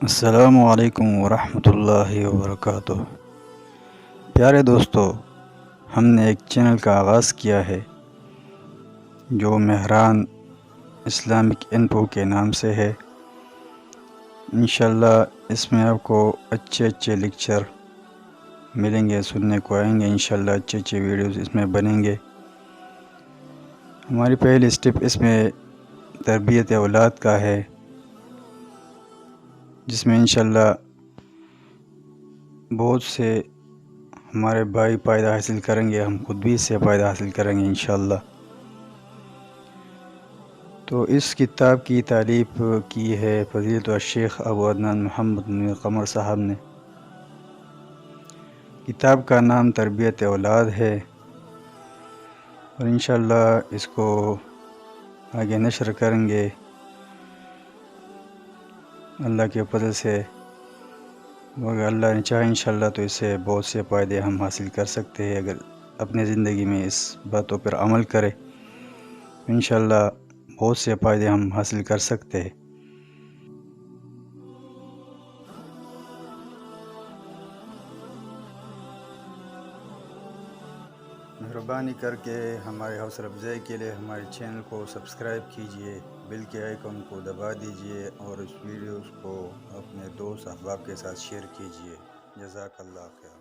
السلام علیکم ورحمۃ اللہ وبرکاتہ۔ پیارے دوستو، ہم نے ایک چینل کا آغاز کیا ہے جو مہران اسلامک انفو کے نام سے ہے۔ انشاءاللہ اس میں آپ کو اچھے لیکچر ملیں گے، سننے کو آئیں گے۔ انشاءاللہ اچھے ویڈیوز اس میں بنیں گے۔ ہماری پہلی سٹیپ اس میں تربیت اولاد کا ہے، جس میں انشاءاللہ بہت سے ہمارے بھائی فائدہ حاصل کریں گے، ہم خود بھی اس سے فائدہ حاصل کریں گے انشاءاللہ۔ تو اس کتاب کی تالیف کی ہے فضیلت الشیخ ابو عدنان محمد بن قمر صاحب نے۔ کتاب کا نام تربیت اولاد ہے، اور انشاءاللہ اس کو آگے نشر کریں گے اللہ کے فضل سے۔ اگر اللہ نے چاہا انشاءاللہ تو اس سے بہت سے فائدے ہم حاصل کر سکتے ہیں۔ اگر اپنے زندگی میں اس باتوں پر عمل کرے انشاءاللہ بہت سے فائدے ہم حاصل کر سکتے ہیں۔ مہربانی کر کے ہمارے حوصلہ افزائی کے لیے ہمارے چینل کو سبسکرائب کیجئے، بیل کے آئیکن کو دبا دیجئے، اور اس ویڈیوز کو اپنے دوست احباب کے ساتھ شیئر کیجئے۔ جزاک اللہ خیر۔